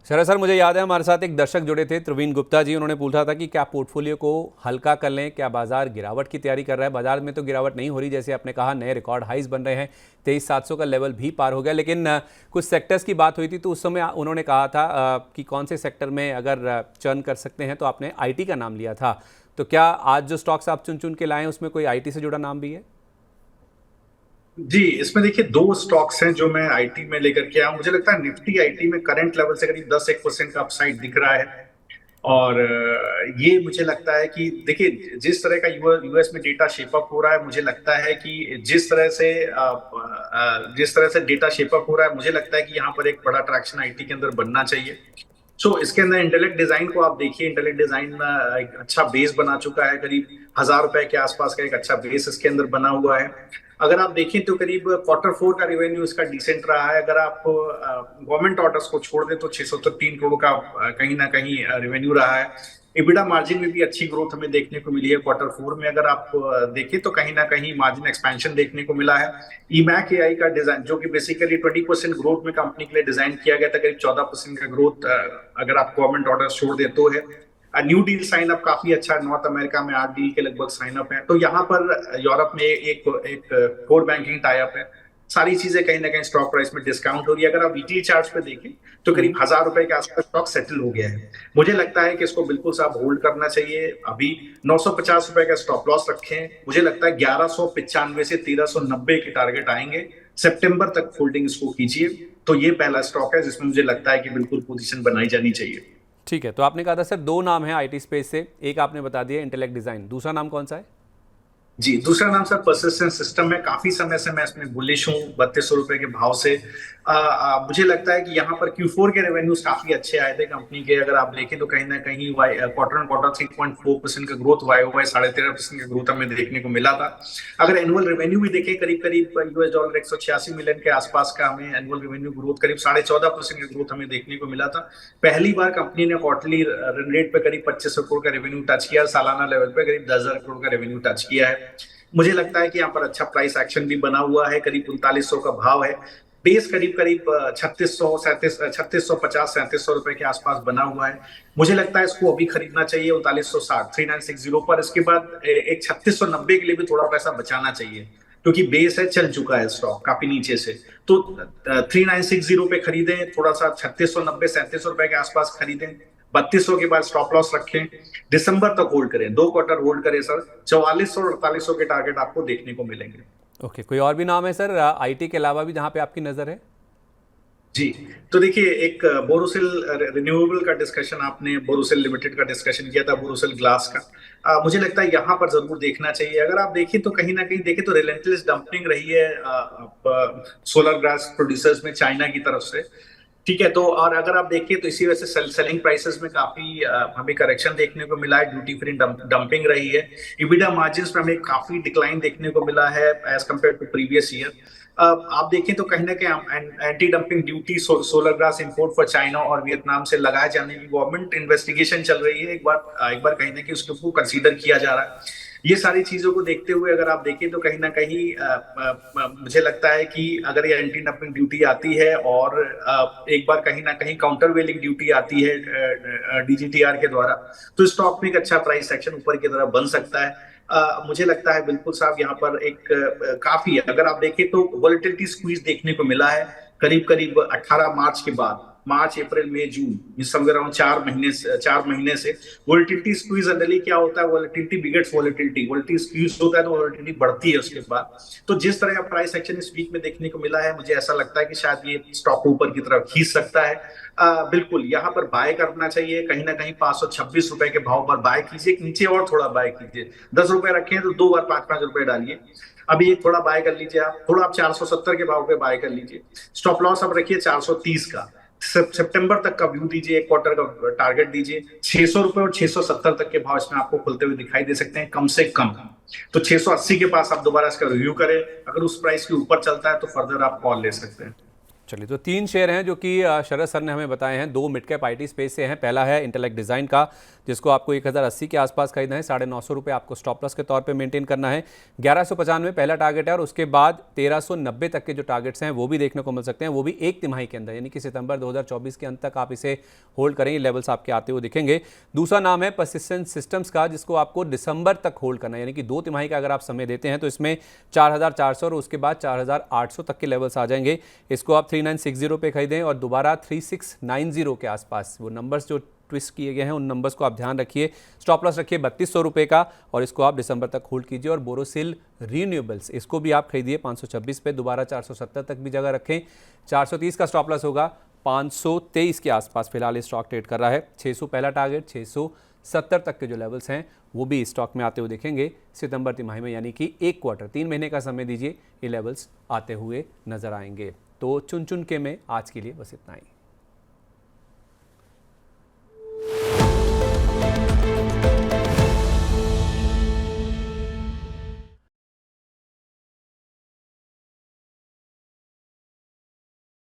Sir मुझे याद है हमारे साथ एक दर्शक जुड़े थे प्रवीण गुप्ता जी। उन्होंने पूछा था कि क्या पोर्टफोलियो को हल्का कर लें, क्या बाजार गिरावट की तैयारी कर रहा है। बाजार में तो गिरावट नहीं हो रही, जैसे आपने कहा नए रिकॉर्ड हाइज बन रहे हैं, 23,700 का लेवल भी पार हो गया। लेकिन कुछ सेक्टर्स की बात हुई थी तो उस समय उन्होंने कहा था कि कौन से सेक्टर में अगर चर्न कर सकते हैं, तो आपने IT का नाम लिया था। तो क्या आज जो स्टॉक्स आप चुन चुन के लाए उसमें कोई IT से जुड़ा नाम भी है? जी, इसमें देखिए दो स्टॉक्स हैं जो मैं आईटी में लेकर के आया हूं। मुझे लगता है निफ्टी आईटी में करंट लेवल से करीब 10-1% का अपसाइड दिख रहा है। और ये मुझे लगता है कि देखिए जिस तरह का यूएस में डेटा शेप अप हो रहा है, मुझे लगता है कि जिस तरह से डेटा शेप अप हो रहा है, मुझे लगता है कि यहाँ पर एक बड़ा ट्रैक्शन आईटी के अंदर बनना चाहिए। सो इसके अंदर इंटेलेक्ट डिजाइन को आप देखिए, इंटेलेक्ट डिजाइन एक अच्छा बेस बना चुका है, करीब 1,000 रुपए के आसपास का एक अच्छा बेस इसके अंदर बना हुआ है। अगर आप देखें तो करीब Q4 का रेवेन्यू इसका डिसेंट रहा है। अगर आप गवर्नमेंट ऑर्डर्स को छोड़ दें तो 603 करोड़ का कहीं ना कहीं रेवेन्यू रहा है। EBITDA मार्जिन में भी अच्छी ग्रोथ हमें देखने को मिली है Q4 में। अगर आप देखें तो कहीं ना कहीं मार्जिन एक्सपेंशन देखने को मिला है। ईमैक एआई का डिजाइन जो कि बेसिकली 20% ग्रोथ में कंपनी के लिए डिजाइन किया गया था, करीब 14% का ग्रोथ अगर आप गवर्नमेंट ऑर्डर छोड़ दे तो है। न्यू डील साइन अप काफी अच्छा है, नॉर्थ अमेरिका में 8 डील के लगभग साइन अप है। तो यहाँ पर यूरोप में एक एक कोर बैंकिंग टाई अप है। सारी चीजें कहीं ना कहीं स्टॉक प्राइस में डिस्काउंट हो रही है। अगर आप वीकली चार्ट पे देखें तो करीब 1,000 रुपए के आसपास स्टॉक सेटल हो गया है। मुझे लगता है कि इसको बिल्कुल साफ होल्ड करना चाहिए। अभी 950 रुपए का स्टॉप लॉस रखें। मुझे लगता है 1195 से 1390 के टारगेट आएंगे। सितंबर तक होल्डिंग इसको कीजिए। तो ये पहला स्टॉक है जिसमें मुझे लगता है कि बिल्कुल पोजीशन बनाई जानी चाहिए। ठीक है, तो आपने कहा था सर दो नाम है IT स्पेस से, एक आपने बता दिया इंटेलेक्ट डिज़ाइन, दूसरा नाम कौन सा है? जी, दूसरा नाम सर परसिस्टेंट सिस्टम है। काफी समय से मैं इसमें बुलिश हूँ 3200 रुपए के भाव से। मुझे लगता है कि यहाँ पर Q4 के रेवेन्यूज काफी अच्छे आए थे कंपनी के। अगर आप देखें तो कहीं ना कहीं क्वार्टर ऑन क्वार्टर 3.4% का ग्रोथ, YoY 13.5% का ग्रोथ हमें देखने को मिला था। अगर एनुअल रेवेन्यू भी देखें, करीब करीब $186 मिलियन के आसपास का हमें एनुअल रेवेन्यू ग्रोथ, करीब 14.5% का ग्रोथ हमें देखने को मिला था। पहली बार कंपनी ने क्वार्टरली रन रेट पे करीब 2500 करोड़ का रेवेन्यू टच किया, सालाना लेवल पे करीब 10,000 करोड़ का रेवेन्यू टच किया है। मुझे लगता है कि यहाँ पर अच्छा प्राइस एक्शन भी बना हुआ है। करीब 3900 का भाव है। बेस करीब करीब 3650-3700 रुपए के आसपास बना हुआ है। मुझे लगता है इसको अभी खरीदना चाहिए 3960 3960 पर। इसके बाद एक 3690 के लिए भी थोड़ा पैसा बचाना चाहिए, क्योंकि बेस है, चल चुका है स्टॉक काफी नीचे से। तो 3960 पे खरीदें, थोड़ा सा 3690 3700 रुपए के आसपास खरीदें। 3200 के बाद स्टॉप लॉस रखें। दिसंबर तक होल्ड करें, 2 क्वार्टर होल्ड करें सर। 4400 और 4800 के टारगेट आपको देखने को मिलेंगे। ओके, कोई और भी नाम है सर IT के अलावा भी जहाँ पे आपकी नज़र है? जी, तो देखिए एक बोरोसिल रिन्यूएबल का डिस्कशन, आपने बोरोसिल लिमिटेड का डिस्कशन किया था, बोरोसिल ग्लास का। मुझे लगता है यहाँ पर जरूर देखना चाहिए। अगर आप देखें तो कहीं ना कहीं देखें तो रिलेंटलेस डंपिंग रही है सोलर ग्लास प्रोड्यूसर्स में चाइना की तरफ से। ठीक है, तो और अगर आप देखिए तो इसी वजह से सेलिंग प्राइसेस में काफी हमें करेक्शन देखने को मिला है। ड्यूटी फ्री डंपिंग रही है। इबिडा मार्जिन्स में हमें काफी डिक्लाइन देखने को मिला है as compare to previous year. आप देखें तो कहीं ना कहीं anti dumping duty solar glass import for China और वियतनाम से लगाए जाने की गवर्नमेंट इन्वेस्टिगेशन चल रही है। एक बार कहीं ना कहीं उसको कंसीडर किया जा रहा है। ये सारी चीजों को देखते हुए अगर आप देखें तो कहीं ना कहीं मुझे लगता है कि अगर ये एंटी डंपिंग ड्यूटी आती है और एक बार कहीं ना कहीं काउंटर वेलिंग ड्यूटी आती है DGTR के द्वारा, तो स्टॉक में एक अच्छा प्राइस सेक्शन ऊपर की तरफ बन सकता है। मुझे लगता है बिल्कुल साहब यहाँ पर एक काफी है। अगर आप देखें तो वोलेटिलिटी स्क्वीज देखने को मिला है करीब करीब 18 मार्च के बाद। मार्च अप्रैल मई जून समझ रहा हूँ 4 महीने से वोलेटिलिटी स्क्वीज। जनरली क्या होता है, volatility begets volatility, volatility squeeze होता है तो वोलेटिलिटी बढ़ती है उसके बाद। तो जिस तरह का प्राइस एक्शन इस वीक में देखने को मिला है, मुझे ऐसा लगता है कि शायद ये स्टॉक ऊपर की तरफ खींच सकता है। बिल्कुल यहाँ पर बाय करना चाहिए। कहीं ना कहीं 526 रुपए के भाव पर बाय कीजिए, नीचे और थोड़ा बाय कीजिए। 10 रुपए रखे हैं तो 2 बार 5-5 रुपए डालिए। अभी एक थोड़ा बाय कर लीजिए, आप थोड़ा, आप 470 के भाव पे बाय कर लीजिए। स्टॉप लॉस अब रखिए 430 का। सितंबर तक का व्यू दीजिए, एक क्वार्टर का टारगेट दीजिए। 600 रुपए और 670 तक के भाव इसमें आपको खुलते हुए दिखाई दे सकते हैं कम से कम। तो 680 के पास आप दोबारा इसका रिव्यू करें। अगर उस प्राइस के ऊपर चलता है तो फर्दर आप कॉल ले सकते हैं। चलिए, तो 3 शेयर हैं जो कि शरद सर ने हमें बताए हैं। 2 मिड कैप आईटी स्पेस से हैं। पहला है इंटेलेक्ट डिज़ाइन का, जिसको आपको 1080 के आसपास खरीदना है। 950 रुपये आपको स्टॉप लॉस के तौर पे मेंटेन करना है। 1195 पहला टारगेट है और उसके बाद 1390 तक के जो टारगेट्स हैं वो भी देखने को मिल सकते हैं, वो भी एक तिमाही के अंदर, यानी कि सितंबर 2024 के अंत तक आप इसे होल्ड करें। ये लेवल्स आपके आते हुए दिखेंगे। दूसरा नाम है परसिस्टेंट सिस्टम्स का, जिसको आपको दिसंबर तक होल्ड करना है, यानी कि 2 तिमाही का अगर आप समय देते हैं तो इसमें 4400 और उसके बाद 4800 तक के लेवल्स आ जाएंगे। इसको आप 3960 पे खरीदें और दोबारा 3690 के आसपास। वो नंबर्स जो ट्विस्ट किए गए हैं उन नंबर्स को आप ध्यान रखिए। स्टॉप लॉस रखिए 3200 रुपये का और इसको आप दिसंबर तक होल्ड कीजिए। और बोरोसिल रीन्यूएबल्स, इसको भी आप खरीदिए 526 पे, दोबारा 470 तक भी जगह रखें। 430 का स्टॉप लॉस होगा, 523 के आसपास फिलहाल स्टॉक ट्रेड कर रहा है। 600 पहला टारगेट, 670 तक के जो लेवल्स हैं वो भी स्टॉक में आते हुए दिखेंगे सितंबर तिमाही में, यानी कि 1 क्वार्टर, 3 महीने का समय दीजिए, ये लेवल्स आते हुए नजर आएंगे। तो चुन चुन के में आज के लिए बस इतना ही।